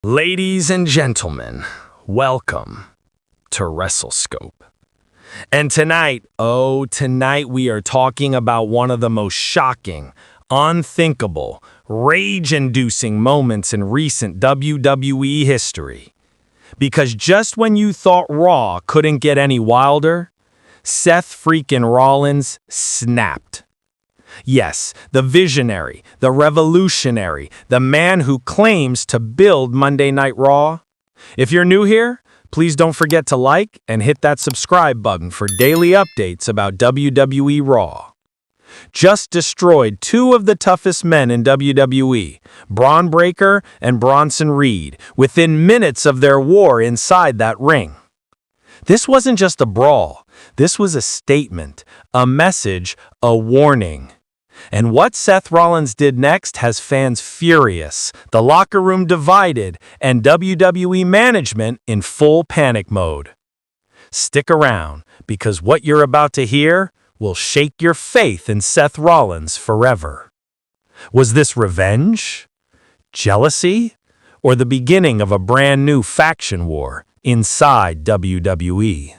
Ladies and gentlemen, welcome to WrestleScope. And tonight we are talking about one of the most shocking, unthinkable, rage-inducing moments in recent WWE history. Because just when you thought Raw couldn't get any wilder, Seth freaking Rollins snapped. Yes, the visionary, the revolutionary, the man who claims to build Monday Night Raw. If you're new here, please don't forget to like and hit that subscribe button for daily updates about WWE Raw. Just destroyed two of the toughest men in WWE, Bron Breakker and Bronson Reed, within minutes of their war inside that ring. This wasn't just a brawl. This was a statement, a message, a warning. And what Seth Rollins did next has fans furious, the locker room divided, and WWE management in full panic mode. Stick around, because what you're about to hear will shake your faith in Seth Rollins forever. Was this revenge? Jealousy? Or the beginning of a brand new faction war inside WWE?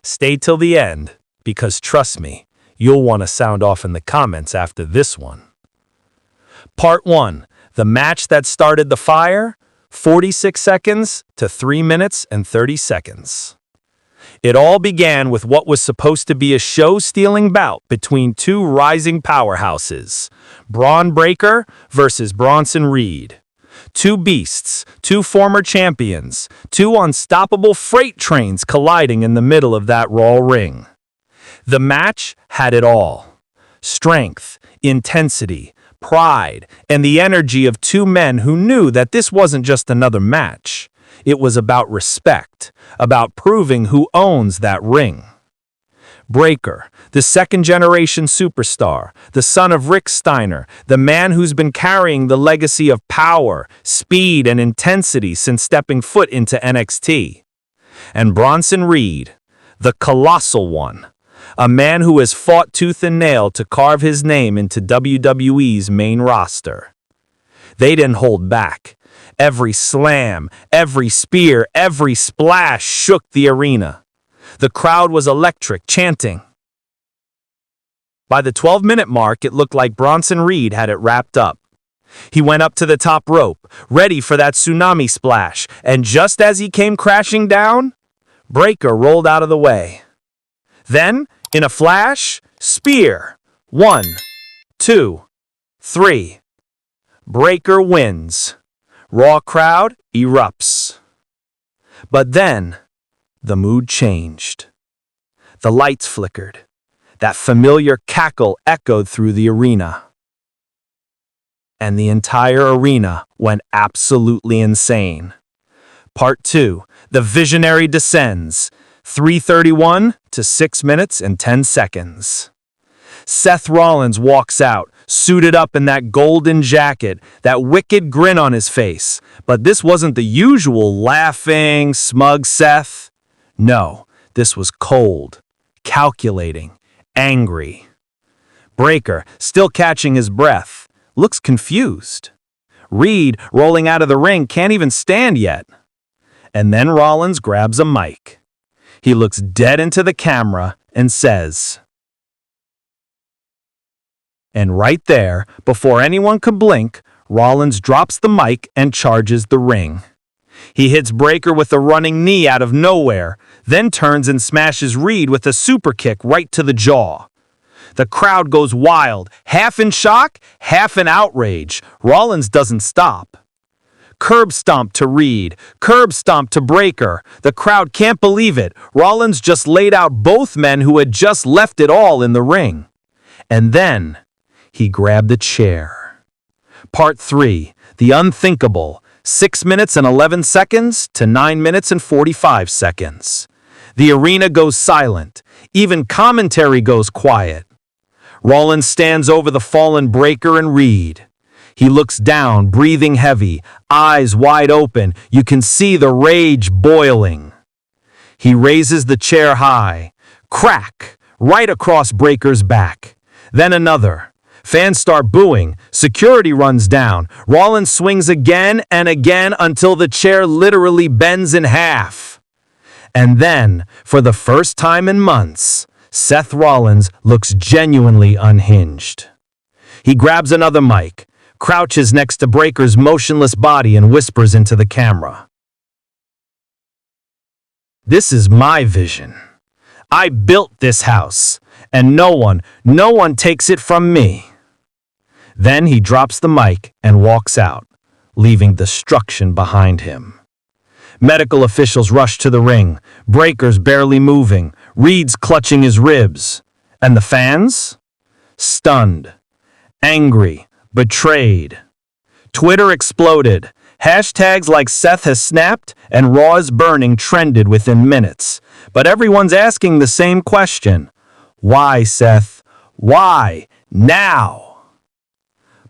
Stay till the end, because trust me, you'll want to sound off in the comments after this one. Part 1. The match that started the fire, 46 seconds to 3 minutes and 30 seconds. It all began with what was supposed to be a show-stealing bout between two rising powerhouses, Bron Breakker versus Bronson Reed. Two beasts, two former champions, two unstoppable freight trains colliding in the middle of that Raw ring. The match had it all. Strength, intensity, pride, and the energy of two men who knew that this wasn't just another match. It was about respect, about proving who owns that ring. Breakker, the second-generation superstar, the son of Rick Steiner, the man who's been carrying the legacy of power, speed, and intensity since stepping foot into NXT. And Bronson Reed, the colossal one, a man who has fought tooth and nail to carve his name into WWE's main roster. They didn't hold back. Every slam, every spear, every splash shook the arena. The crowd was electric, chanting. By the 12-minute mark, it looked like Bronson Reed had it wrapped up. He went up to the top rope, ready for that tsunami splash, and just as he came crashing down, Breakker rolled out of the way. Then, in a flash, spear. 1, 2, 3. Breakker wins. Raw crowd erupts. But then, the mood changed. The lights flickered. That familiar cackle echoed through the arena. And the entire arena went absolutely insane. Part 2. The visionary descends. 3:31 to 6 minutes and 10 seconds. Seth Rollins walks out, suited up in that golden jacket, that wicked grin on his face. But this wasn't the usual laughing, smug Seth. No, this was cold, calculating, angry. Breakker, still catching his breath, looks confused. Reed, rolling out of the ring, can't even stand yet. And then Rollins grabs a mic. He looks dead into the camera and says, and right there, before anyone could blink, Rollins drops the mic and charges the ring. He hits Breakker with a running knee out of nowhere, then turns and smashes Reed with a super kick right to the jaw. The crowd goes wild, half in shock, half in outrage. Rollins doesn't stop. Curb stomp to Reed, curb stomp to Breakker. The crowd can't believe it. Rollins just laid out both men who had just left it all in the ring. And then he grabbed a chair. Part 3. The unthinkable. 6 minutes and 11 seconds to 9 minutes and 45 seconds. The arena goes silent. Even commentary goes quiet. Rollins stands over the fallen Breakker and Reed. He looks down, breathing heavy, eyes wide open. You can see the rage boiling. He raises the chair high. Crack! Right across Breakker's back. Then another. Fans start booing. Security runs down. Rollins swings again and again until the chair literally bends in half. And then, for the first time in months, Seth Rollins looks genuinely unhinged. He grabs another mic, crouches next to Breaker's motionless body and whispers into the camera. "This is my vision. I built this house, and no one takes it from me." Then he drops the mic and walks out, leaving destruction behind him. Medical officials rush to the ring, Breaker's barely moving, Reed's clutching his ribs. And the fans? Stunned, angry, betrayed. Twitter exploded. Hashtags like "Seth has snapped" and "Raw is burning" trended within minutes. But everyone's asking the same question. Why, Seth? Why? Now?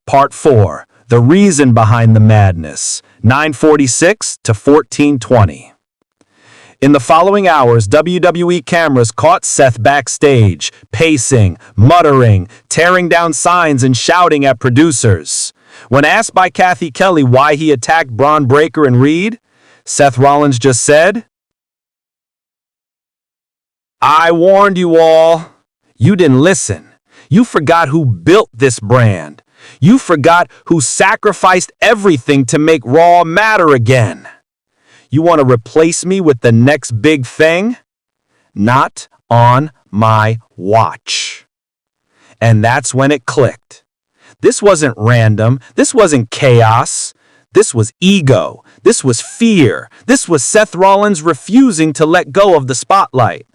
Part 4. The reason behind the madness. 9:46 to 14:20. In the following hours, WWE cameras caught Seth backstage, pacing, muttering, tearing down signs and shouting at producers. When asked by Kathy Kelly why he attacked Bron Breakker and Reed, Seth Rollins just said, "I warned you all. You didn't listen. You forgot who built this brand. You forgot who sacrificed everything to make Raw matter again. You want to replace me with the next big thing? Not on my watch." And that's when it clicked. This wasn't random. This wasn't chaos. This was ego. This was fear. This was Seth Rollins refusing to let go of the spotlight.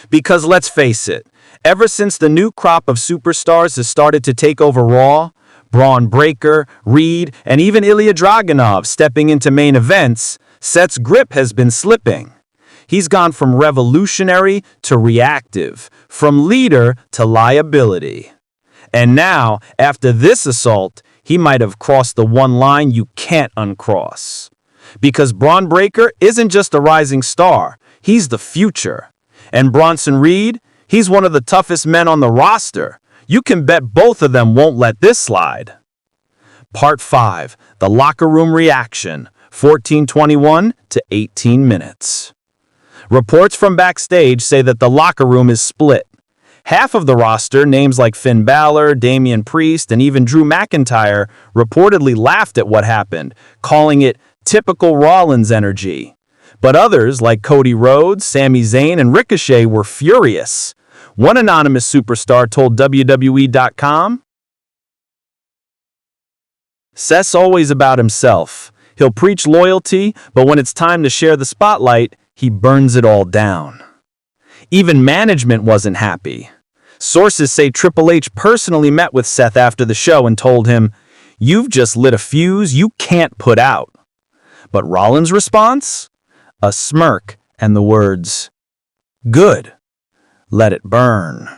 Because let's face it, ever since the new crop of superstars has started to take over Raw, Bron Breakker, Reed, and even Ilya Dragunov stepping into main events, Seth's grip has been slipping. He's gone from revolutionary to reactive, from leader to liability. And now, after this assault, he might have crossed the one line you can't uncross. Because Bron Breakker isn't just a rising star, he's the future. And Bronson Reed, he's one of the toughest men on the roster. You can bet both of them won't let this slide. Part 5. The Locker Room Reaction. 14:21 to 18 minutes. Reports from backstage say that the locker room is split. Half of the roster, names like Finn Balor, Damian Priest, and even Drew McIntyre, reportedly laughed at what happened, calling it typical Rollins energy. But others, like Cody Rhodes, Sami Zayn, and Ricochet, were furious. One anonymous superstar told WWE.com, "Seth's always about himself. He'll preach loyalty, but when it's time to share the spotlight, he burns it all down." Even management wasn't happy. Sources say Triple H personally met with Seth after the show and told him, "You've just lit a fuse you can't put out." But Rollins' response? A smirk and the words, "Good. Let it burn."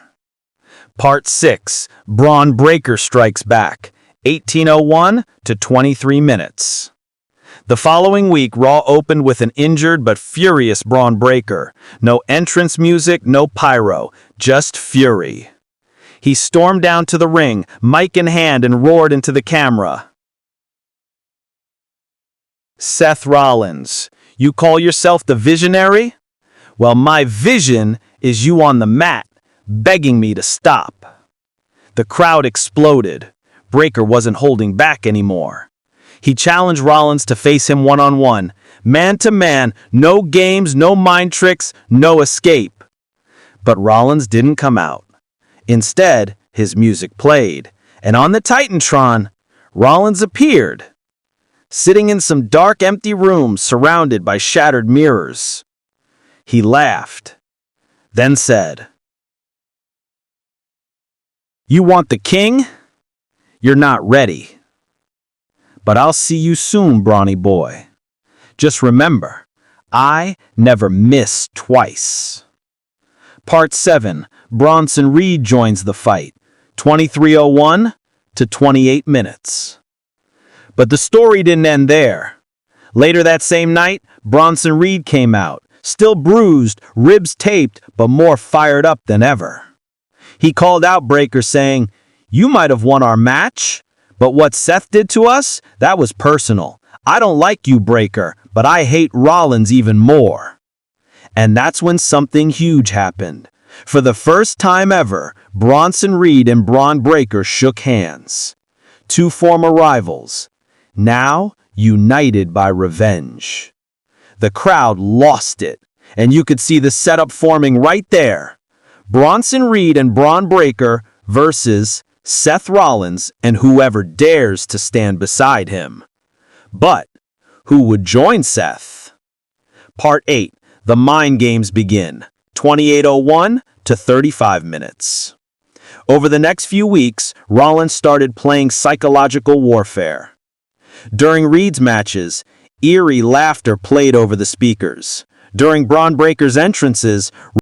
Part 6. Bron Breakker strikes back. 18:01 to 23 minutes. The following week, Raw opened with an injured but furious Bron Breakker. No entrance music, no pyro, just fury. He stormed down to the ring, mic in hand, and roared into the camera. "Seth Rollins, you call yourself the visionary? Well, my vision is you on the mat, begging me to stop." The crowd exploded. Breakker wasn't holding back anymore. He challenged Rollins to face him one-on-one, man-to-man, no games, no mind tricks, no escape. But Rollins didn't come out. Instead, his music played, and on the Titantron, Rollins appeared, sitting in some dark, empty rooms surrounded by shattered mirrors. He laughed, then said, "You want the king? You're not ready. But I'll see you soon, brawny boy. Just remember, I never miss twice." Part 7. Bronson Reed joins the fight. 23:01 to 28 minutes. But the story didn't end there. Later that same night, Bronson Reed came out, still bruised, ribs taped, but more fired up than ever. He called out Breakker, saying, You might have won our match, but what Seth did to us, that was personal. I don't like you, Breaker, but I hate Rollins even more. And that's when something huge happened. For the first time ever, Bronson Reed and Bron Breakker shook hands. Two former rivals, now united by revenge. The crowd lost it, and you could see the setup forming right there. Bronson Reed and Bron Breakker versus Seth Rollins and whoever dares to stand beside him. But who would join Seth? Part 8. The Mind Games begin. 28:01 to 35 minutes. Over the next few weeks, Rollins started playing psychological warfare. During Reed's matches, eerie laughter played over the speakers. During Bron Breakker's entrances,